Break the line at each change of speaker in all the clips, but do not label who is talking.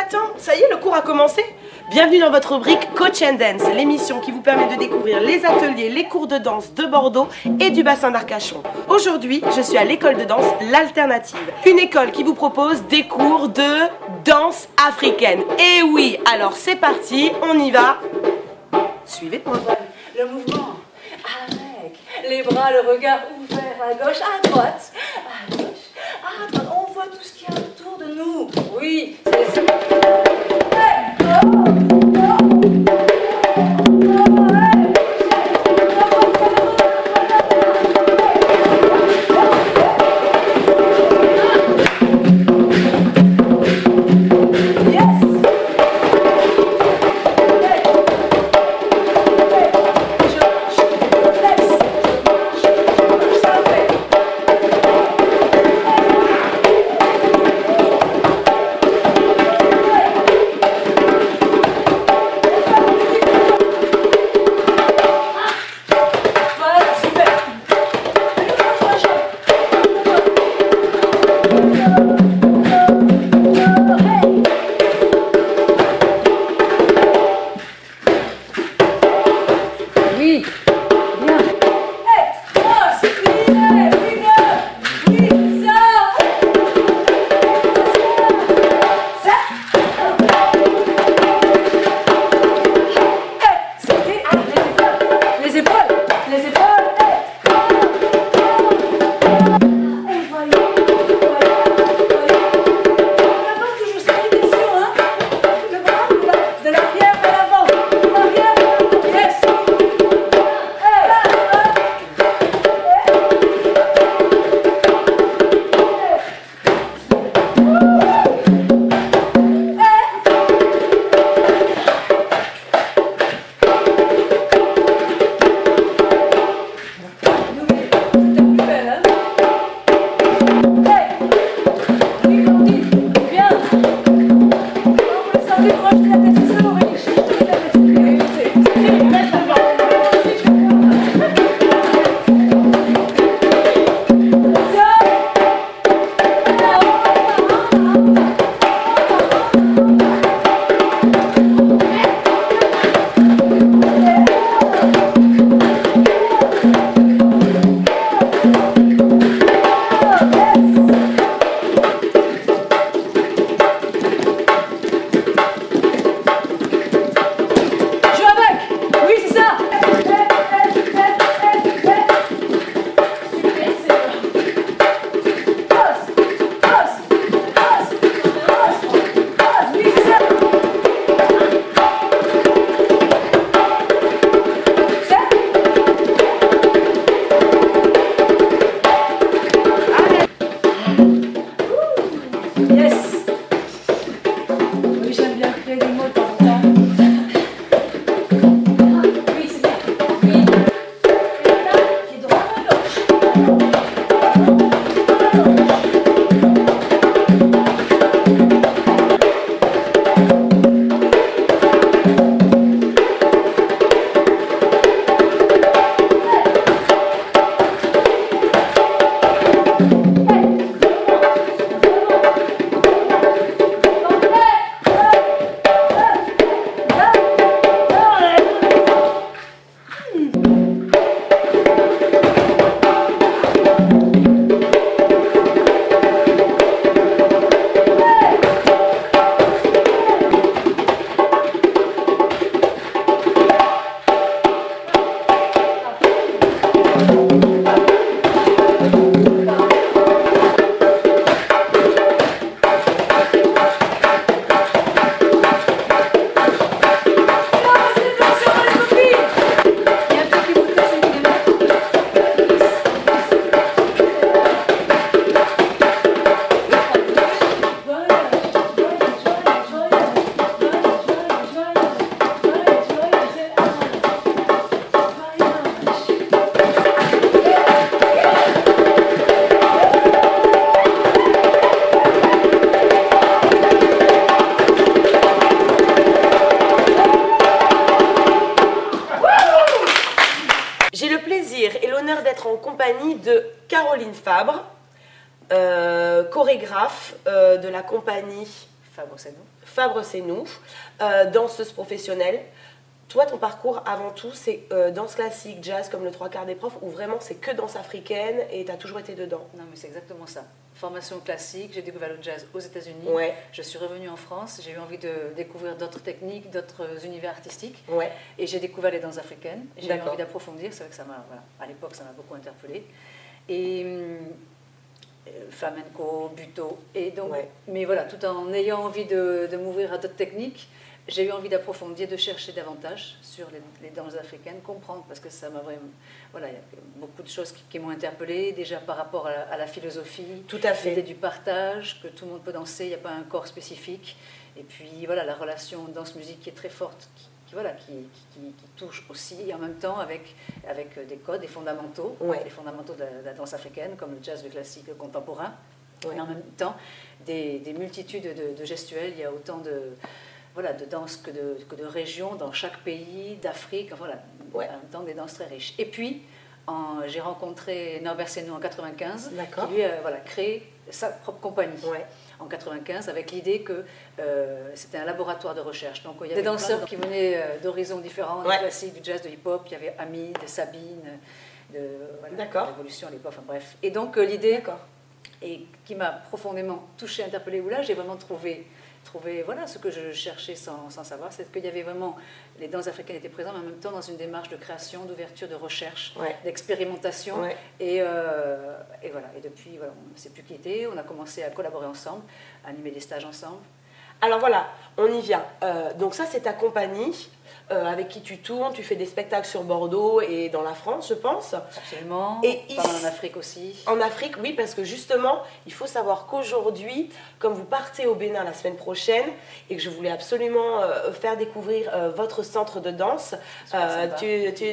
attends, ça y est, le cours a commencé. Bienvenue dans votre rubrique Coach and Dance, l'émission qui vous permet de découvrir les ateliers, les cours de danse de Bordeaux et du bassin d'Arcachon. Aujourd'hui, je suis à l'école de danse L'Alternative, une école qui vous propose des cours de danse africaine. Et oui, alors c'est parti, on y va. Suivez-moi.
Le mouvement avec les bras, le regard ouvert à gauche, à droite, à gauche, à droite. On voit tout ce qu'il y a autour de nous. Oui, c'est ça. Hey, oh, oh.
En compagnie de Caroline Fabre, chorégraphe de la compagnie
Fabre, c'est nous.
Fabre, c'est nous, danseuse professionnelle. Toi, ton parcours, avant tout, c'est danse classique, jazz, comme le trois quarts des profs, ou vraiment c'est que danse africaine et tu as toujours été dedans?
Non, mais c'est exactement ça. Formation classique, j'ai découvert le jazz aux États-Unis.
Ouais.
Je suis revenue en France, j'ai eu envie de découvrir d'autres techniques, d'autres univers artistiques.
Ouais.
Et j'ai découvert les danses africaines. J'ai eu
D'accord.
envie d'approfondir, c'est vrai que ça m'a, voilà, à l'époque, ça m'a beaucoup interpellée. Et flamenco, buto. Et donc,
Ouais.
mais voilà, tout en ayant envie de m'ouvrir à d'autres techniques, j'ai eu envie d'approfondir, de chercher davantage sur les danses africaines, comprendre, parce que ça m'a vraiment... Voilà, il y a beaucoup de choses qui m'ont interpellée, déjà par rapport à la philosophie,
Tout à fait.
l'idée du partage, que tout le monde peut danser, il n'y a pas un corps spécifique. Et puis voilà, la relation danse-musique qui est très forte, qui touche aussi, et en même temps avec des codes, des fondamentaux,
Ouais.
les fondamentaux de la danse africaine, comme le jazz, le classique, le contemporain.
Ouais.
Mais en même temps, des multitudes de gestuels, il y a autant de... Voilà, de danses que de régions dans chaque pays, d'Afrique, enfin, voilà,
Ouais.
en même temps des danses très riches. Et puis, j'ai rencontré Norbert Senou en 95,
D'accord.
qui lui a créé sa propre compagnie
Ouais.
en 95, avec l'idée que c'était un laboratoire de recherche. Donc il y avait des danseurs qui venaient d'horizons différents,
Ouais.
du classique, du jazz, de hip-hop, il y avait Ami, de Sabine, de
D'accord.
Révolution à l'époque, enfin bref. Et donc l'idée,
D'accord.
et qui m'a profondément touchée, interpellée, où là j'ai vraiment trouvé voilà, ce que je cherchais sans savoir, c'est qu'il y avait vraiment, les danses africaines étaient présentes, mais en même temps dans une démarche de création, d'ouverture, de recherche,
Ouais.
d'expérimentation.
Ouais.
Et voilà, et depuis, voilà, on ne s'est plus quitté, on a commencé à collaborer ensemble, à animer des stages ensemble.
Alors voilà, on y vient. Donc ça, c'est ta compagnie avec qui tu tournes, tu fais des spectacles sur Bordeaux et dans la France, je pense.
Absolument.
Et
Pas mal
ici-
en Afrique aussi.
En Afrique, oui, parce que justement, il faut savoir qu'aujourd'hui, comme vous partez au Bénin la semaine prochaine, et que je voulais absolument faire découvrir votre centre de danse,
Super sympa.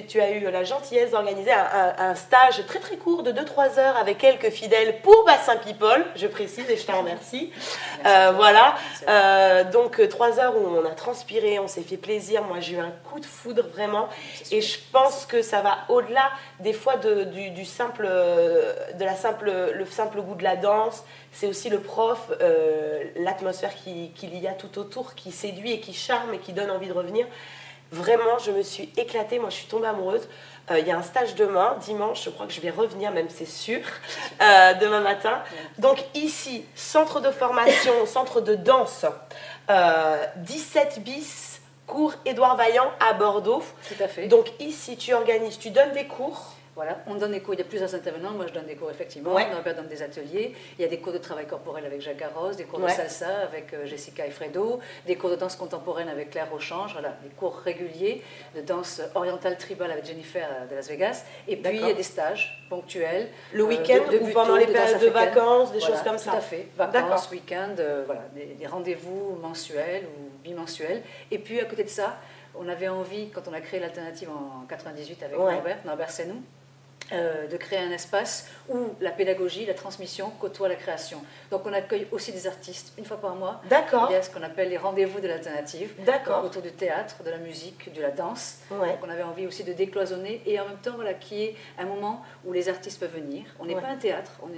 tu as eu la gentillesse d'organiser un stage très très court de 2-3 heures avec quelques fidèles pour Bassin People, je précise et je t'en remercie.
Merci à toi.
Voilà,
Merci.
donc 3 heures où on a transpiré, on s'est fait plaisir, moi j'ai eu un coup de foudre vraiment, et je pense que ça va au-delà des fois du simple, le simple goût de la danse, c'est aussi le prof, l'atmosphère qu'il y a tout autour qui séduit et qui charme et qui donne envie de revenir. Vraiment, je me suis éclatée, moi je suis tombée amoureuse. Il y a un stage demain, dimanche, je crois que je vais revenir, même c'est sûr, demain matin. Donc ici, centre de formation, centre de danse, 17 bis, cours Édouard Vaillant à Bordeaux.
Tout à fait.
Donc ici, tu organises, tu donnes des cours.
Voilà, on donne des cours, il y a plusieurs intervenants, moi je donne des cours effectivement,
Ouais.
Norbert donne des ateliers, il y a des cours de travail corporel avec Jacques Garros, des cours de
Ouais.
salsa avec Jessica et Fredo, des cours de danse contemporaine avec Claire Auchange, voilà, des cours réguliers de danse orientale tribale avec Jennifer de Las Vegas, et puis il y a
D'accord.
des stages ponctuels.
Le week-end
de
ou
buto,
pendant les
danse
périodes de
africaine.
vacances, des
Voilà,
choses comme ça.
Tout à fait,
D'accord.
vacances, week-end, voilà, des rendez-vous mensuels ou bimensuels. Et puis à côté de ça, on avait envie, quand on a créé l'alternative en 98 avec
Ouais.
Norbert Senou, de créer un espace où la pédagogie, la transmission côtoie la création. Donc on accueille aussi des artistes une fois par mois.
D'accord.
Il y a ce qu'on appelle les rendez-vous de l'alternative.
D'accord.
Donc, autour du théâtre, de la musique, de la danse.
Ouais.
Donc on avait envie aussi de décloisonner et en même temps voilà, qu'il y ait un moment où les artistes peuvent venir. On n'est
Ouais.
pas un théâtre, on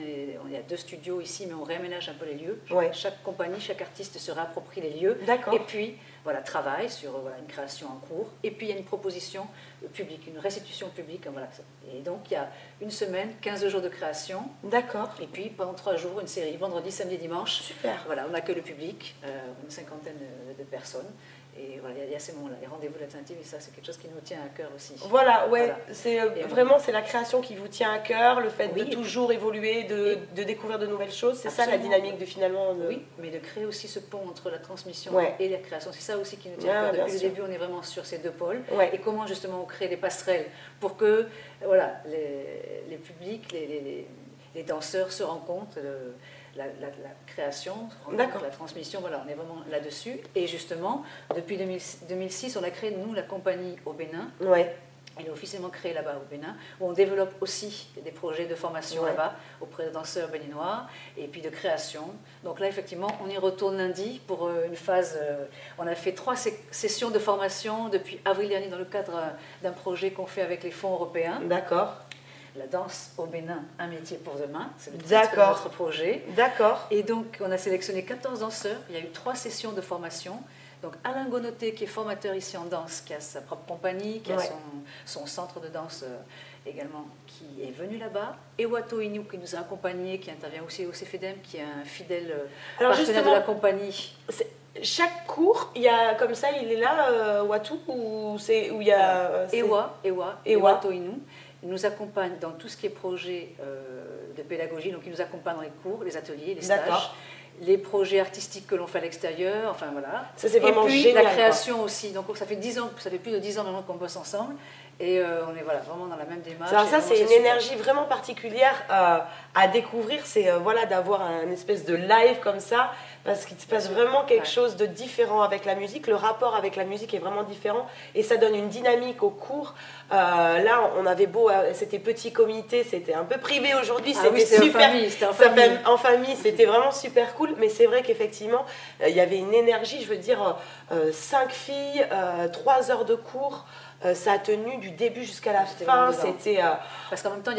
y a 2 studios ici, mais on réaménage un peu les lieux.
Ouais.
Chaque compagnie, chaque artiste se réapproprie les lieux.
D'accord.
Et puis voilà, travaille sur voilà, une création en cours. Et puis il y a une proposition publique, une restitution publique. Voilà. Et donc il y a une semaine, 15 jours de création.
D'accord.
Et puis pendant 3 jours, une série, vendredi, samedi, dimanche.
Super.
Voilà, on accueille le public, une cinquantaine de personnes. Et voilà, il y a ces moments-là, les rendez-vous d'alternative, et ça, c'est quelque chose qui nous tient à cœur aussi.
Voilà, ouais,
Voilà.
c'est
Et
vraiment c'est la création qui vous tient à cœur, le fait
Oui,
de
et
toujours évoluer, de découvrir de nouvelles choses, c'est ça la
Absolument.
dynamique de finalement.
Oui, mais de créer aussi ce pont entre la transmission
Ouais.
et la création. C'est ça aussi qui nous tient
Ouais,
à cœur.
bien
Depuis le
sûr.
début, on est vraiment sur ces 2 pôles.
Ouais.
Et comment justement on crée des passerelles pour que voilà, les publics, les danseurs se rencontrent, la création, se rencontre,
D'accord.
la transmission, voilà, on est vraiment là-dessus. Et justement, depuis 2006, on a créé, nous, la compagnie au Bénin.
Ouais,
Elle est officiellement créée là-bas au Bénin, où on développe aussi des projets de formation
Ouais.
là-bas auprès de danseurs béninois et puis de création. Donc là, effectivement, on y retourne lundi pour une phase. On a fait 3 sessions de formation depuis avril dernier dans le cadre d'un projet qu'on fait avec les fonds européens.
d'accord.
La danse au Bénin, un métier pour demain. C'est le titre de
D'accord.
notre projet.
D'accord.
Et donc, on a sélectionné 14 danseurs. Il y a eu 3 sessions de formation. Donc, Alain Gonoté, qui est formateur ici en danse, qui a sa propre compagnie, qui a
Ouais.
son centre de danse également, qui est venu là-bas. Et Wato Inu, qui nous a accompagnés, qui intervient aussi au CFEDEM, qui est un fidèle
Alors,
partenaire
justement,
de la compagnie.
chaque cours, il y a comme ça, il est là, Watu, ou c'est où il y a
Et Wato Inu. Il nous accompagne dans tout ce qui est projet de pédagogie. Donc, il nous accompagne dans les cours, les ateliers, les stages, les projets artistiques que l'on fait à l'extérieur. Enfin, voilà.
Ça, c'est vraiment
et puis,
génial,
la création aussi. Donc, ça fait plus de 10 ans maintenant qu'on bosse ensemble. Et on est vraiment dans la même démarche.
Alors ça,
Et
c'est
vraiment,
une
super.
énergie vraiment particulière à découvrir. C'est d'avoir un espèce de live comme ça, parce qu'il se passe vraiment quelque chose de différent avec la musique. Le rapport avec la musique est vraiment différent et ça donne une dynamique au cours. Là, on avait beau, c'était petit comité, c'était un peu privé aujourd'hui, c'était super. En famille, c'était vraiment super cool. Mais c'est vrai qu'effectivement, il y avait une énergie, je veux dire, 5 filles, 3 heures de cours. Ça a tenu du début jusqu'à la fin. C'était
parce qu'en même temps,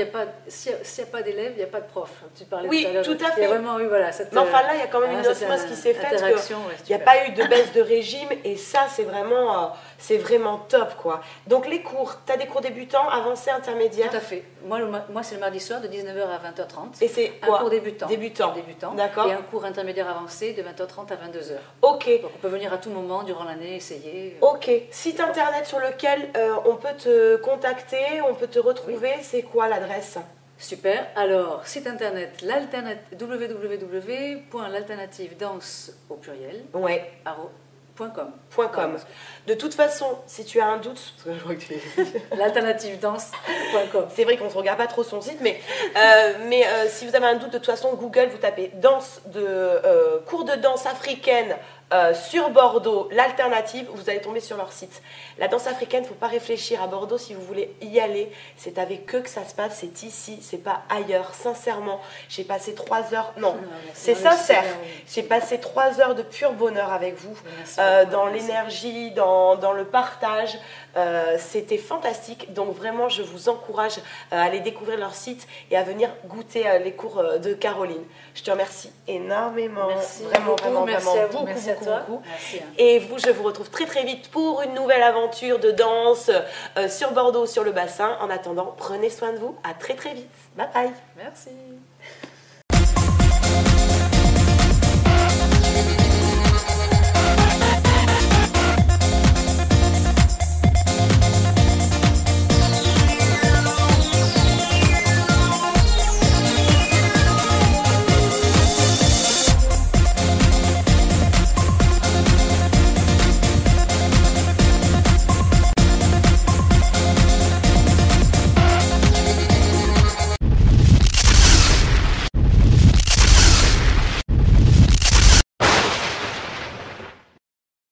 s'il n'y a pas d'élèves, il n'y a pas de prof. Tu parlais
oui,
tout à l'heure.
tout à fait.
Il y a vraiment, oui, voilà,
mais enfin là, il y a quand même une osmose qui s'est faite. Il n'y a pas eu de baisse de régime et ça, c'est vraiment top, quoi. Donc les cours, tu as des cours débutants, avancés, intermédiaires.
Tout à fait. Moi c'est le mardi soir de 19h à 20h30.
Et c'est
un
quoi?
cours débutant.
Débutant.
D'accord. Et un cours intermédiaire avancé de 20h30 à 22h.
Ok.
Donc on peut venir à tout moment durant l'année, essayer.
Ok. Site internet sur lequel on peut te contacter, on peut te retrouver, c'est quoi l'adresse?
Super. Alors, site internet www.l'alternativedanse au pluriel.
Ouais.
.com.
De toute façon, si tu as un doute,
l'alternativedanse.com.
C'est vrai qu'on ne se regarde pas trop son site, mais si vous avez un doute, de toute façon, Google, vous tapez cours de danse africaine sur Bordeaux, l'alternative, vous allez tomber sur leur site. La danse africaine, il ne faut pas réfléchir. À Bordeaux, si vous voulez y aller, c'est avec eux que ça se passe, c'est ici, c'est pas ailleurs. Sincèrement, j'ai passé 3 heures, c'est sincère, j'ai passé 3 heures de pur bonheur avec vous, dans l'énergie, dans le partage. C'était fantastique, donc vraiment je vous encourage à aller découvrir leur site et à venir goûter les cours de Caroline. Je te remercie énormément.
Merci
vraiment
beaucoup, merci à vous,
beaucoup,
merci à
beaucoup,
toi.
beaucoup.
Merci.
Et vous, je vous retrouve très très vite pour une nouvelle aventure de danse sur Bordeaux, sur le bassin. En attendant, prenez soin de vous, à très très vite. Bye bye.
Merci.